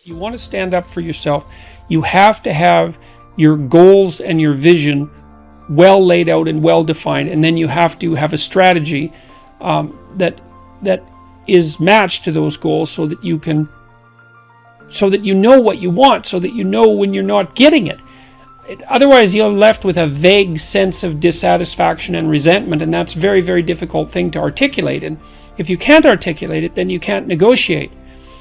You want to stand up for yourself. You have to have your goals and your vision well laid out and well defined, and then you have to have a strategy that is matched to those goals, so that you know what you want, so that you know when you're not getting it. Otherwise, you're left with a vague sense of dissatisfaction and resentment, and that's a very, very difficult thing to articulate. And if you can't articulate it, then you can't negotiate.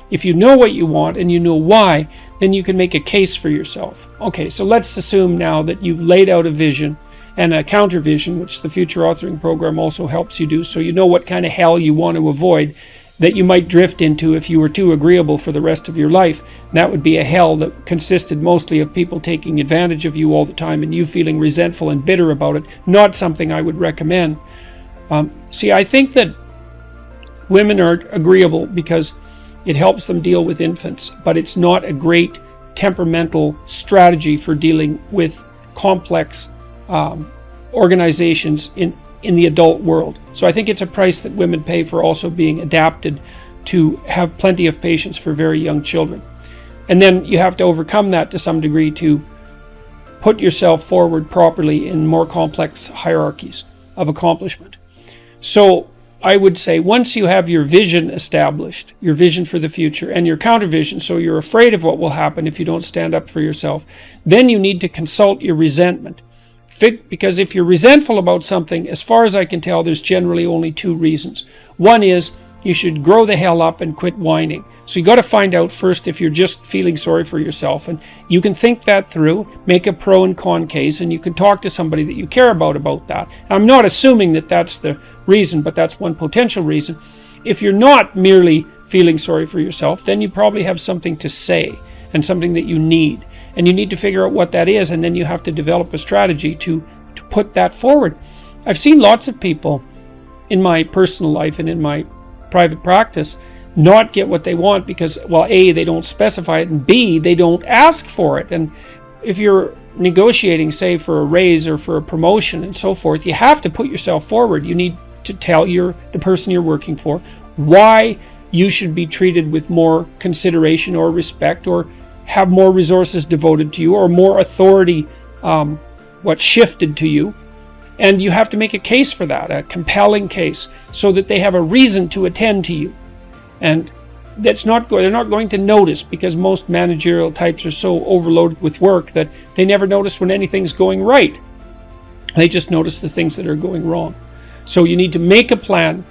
If you know what you want and you know why, then you can make a case for yourself. Okay, so let's assume now that you've laid out a vision and a counter vision, which the Future Authoring Program also helps you do, so you know what kind of hell you want to avoid that you might drift into if you were too agreeable for the rest of your life. That would be a hell that consisted mostly of people taking advantage of you all the time and you feeling resentful and bitter about it. Not something I would recommend. See, I think that women are agreeable because it helps them deal with infants, but it's not a great temperamental strategy for dealing with complex organizations in the adult world. So I think it's a price that women pay for also being adapted to have plenty of patience for very young children. And then you have to overcome that to some degree to put yourself forward properly in more complex hierarchies of accomplishment. So I would say once you have your vision established, your vision for the future, and your counter vision, so you're afraid of what will happen if you don't stand up for yourself, then you need to consult your resentment. Because if you're resentful about something, as far as I can tell, there's generally only two reasons. One is you should grow the hell up and quit whining. So you got to find out first if you're just feeling sorry for yourself, and you can think that through, make a pro and con case, and you can talk to somebody that you care about that. I'm not assuming that that's the reason, but that's one potential reason. If you're not merely feeling sorry for yourself, then you probably have something to say and something that you need. And you need to figure out what that is, and then you have to develop a strategy to put that forward. I've seen lots of people in my personal life and in my private practice not get what they want because, well, A, they don't specify it, and B, they don't ask for it. And if you're negotiating, say, for a raise or for a promotion and so forth, you have to put yourself forward. You need to tell the person you're working for why you should be treated with more consideration or respect, or have more resources devoted to you, or more authority shifted to you. And you have to make a case for that, a compelling case, so that they have a reason to attend to you. And they're not going to notice, because most managerial types are so overloaded with work that they never notice when anything's going right. They just notice the things that are going wrong. So you need to make a plan.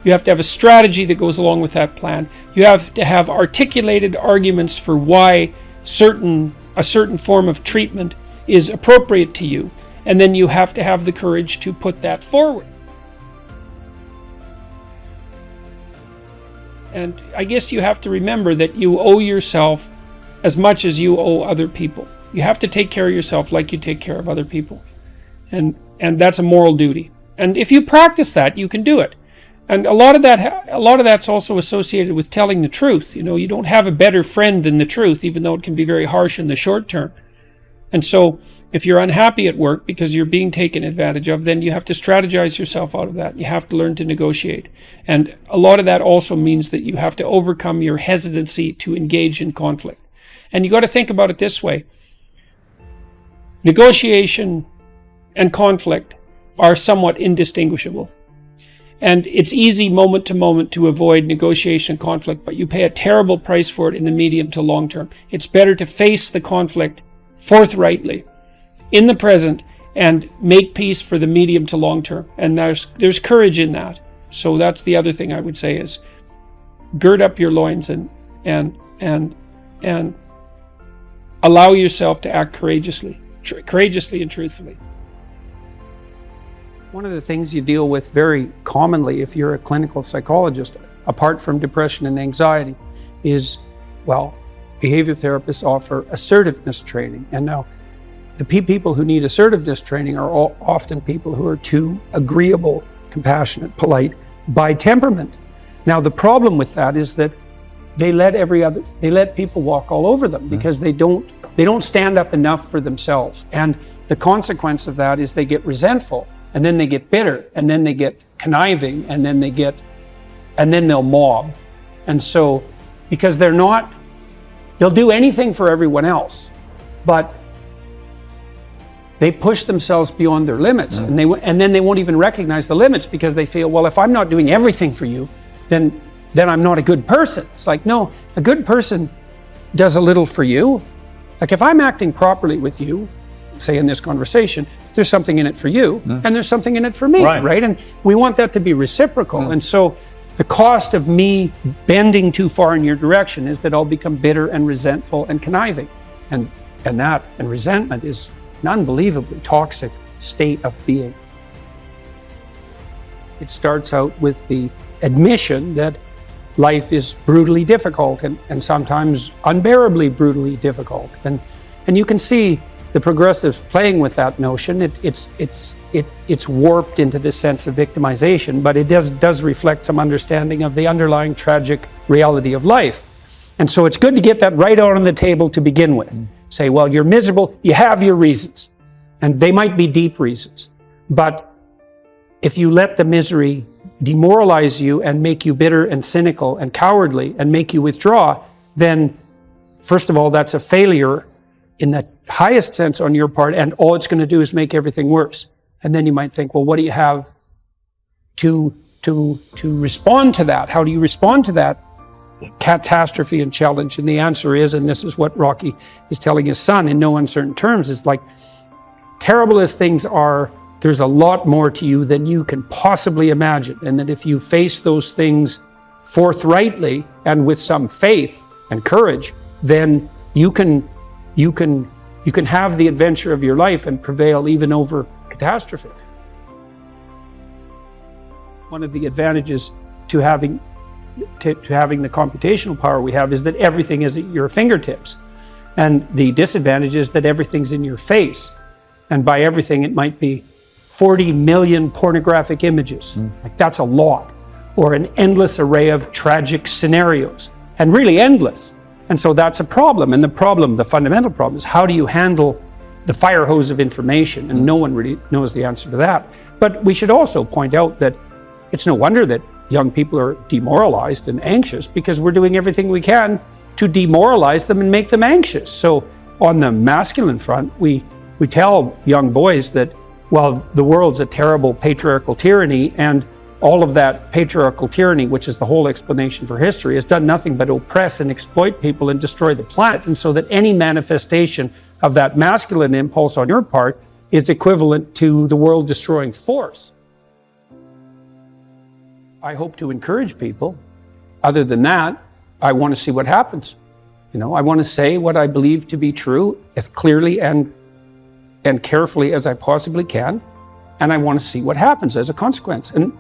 You have to have a strategy that goes along with that plan. You have to have articulated arguments for why a certain form of treatment is appropriate to you. And then you have to have the courage to put that forward. And I guess you have to remember that you owe yourself as much as you owe other people. You have to take care of yourself like you take care of other people. And that's a moral duty. And if you practice that, you can do it. And a lot of that's also associated with telling the truth. You know, you don't have a better friend than the truth, even though it can be very harsh in the short term. And so if you're unhappy at work because you're being taken advantage of, then you have to strategize yourself out of that. You have to learn to negotiate. And a lot of that also means that you have to overcome your hesitancy to engage in conflict. And you got to think about it this way. Negotiation and conflict are somewhat indistinguishable. And it's easy moment to moment to avoid negotiation and conflict, but you pay a terrible price for it in the medium to long term. It's better to face the conflict forthrightly in the present and make peace for the medium to long term. And there's courage in that. So that's the other thing I would say is gird up your loins and allow yourself to act courageously and truthfully. One of the things you deal with very commonly if you're a clinical psychologist, apart from depression and anxiety, is, well, behavior therapists offer assertiveness training. And now, the people who need assertiveness training are often people who are too agreeable, compassionate, polite by temperament. Now, the problem with that is that they let people walk all over them because they don't stand up enough for themselves. And the consequence of that is they get resentful. And then they get bitter, and then they get conniving, and then they'll mob. And so, because they're not They'll do anything for everyone else, but they push themselves beyond their limits, and then they won't even recognize the limits because they feel, well, if I'm not doing everything for you, then I'm not a good person. It's like, no, a good person does a little for you. Like if I'm acting properly with you, say in this conversation, there's something in it for you, and there's something in it for me, right? And we want that to be reciprocal. And so the cost of me bending too far in your direction is that I'll become bitter and resentful and conniving. And resentment is an unbelievably toxic state of being. It starts out with the admission that life is brutally difficult and sometimes unbearably brutally difficult. And you can see the progressives playing with that notion. It's warped into this sense of victimization, but it does reflect some understanding of the underlying tragic reality of life. And so it's good to get that right out on the table to begin with. Say, well, you're miserable, you have your reasons, and they might be deep reasons. But if you let the misery demoralize you and make you bitter and cynical and cowardly and make you withdraw, then first of all, that's a failure in the highest sense on your part, and all it's going to do is make everything worse. And then you might think, well, what do you have to respond to that? How do you respond to that catastrophe and challenge? And the answer is, and this is what Rocky is telling his son in no uncertain terms, is like, terrible as things are, there's a lot more to you than you can possibly imagine. And that if you face those things forthrightly and with some faith and courage, then you can have the adventure of your life and prevail even over catastrophe. One of the advantages to having the computational power we have is that everything is at your fingertips. And the disadvantage is that everything's in your face. And by everything, it might be 40 million pornographic images. Like that's a lot. Or an endless array of tragic scenarios. And really endless. And so that's a problem. And the fundamental problem is, how do you handle the fire hose of information? And no one really knows the answer to that. But we should also point out that it's no wonder that young people are demoralized and anxious, because we're doing everything we can to demoralize them and make them anxious. So on the masculine front, we tell young boys that, well, the world's a terrible patriarchal tyranny, and all of that patriarchal tyranny, which is the whole explanation for history, has done nothing but oppress and exploit people and destroy the planet. And so that any manifestation of that masculine impulse on your part is equivalent to the world-destroying force. I hope to encourage people. Other than that, I want to see what happens. I want to say what I believe to be true as clearly and carefully as I possibly can, and I want to see what happens as a consequence. And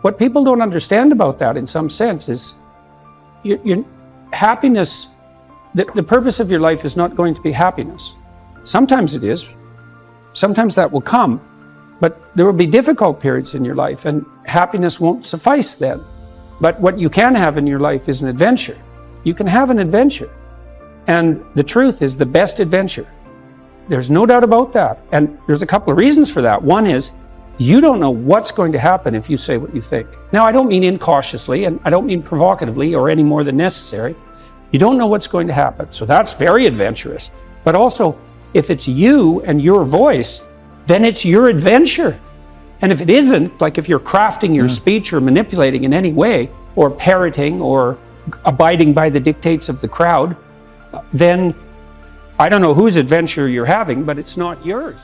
what people don't understand about that, in some sense, is your happiness. The purpose of your life is not going to be happiness. Sometimes it is. Sometimes that will come. But there will be difficult periods in your life, and happiness won't suffice then. But what you can have in your life is an adventure. You can have an adventure. And the truth is the best adventure. There's no doubt about that. And there's a couple of reasons for that. One is, you don't know what's going to happen if you say what you think. Now, I don't mean incautiously, and I don't mean provocatively or any more than necessary. You don't know what's going to happen. So that's very adventurous. But also, if it's you and your voice, then it's your adventure. And if it isn't, like if you're crafting your speech or manipulating in any way, or parroting or abiding by the dictates of the crowd, then I don't know whose adventure you're having, but it's not yours.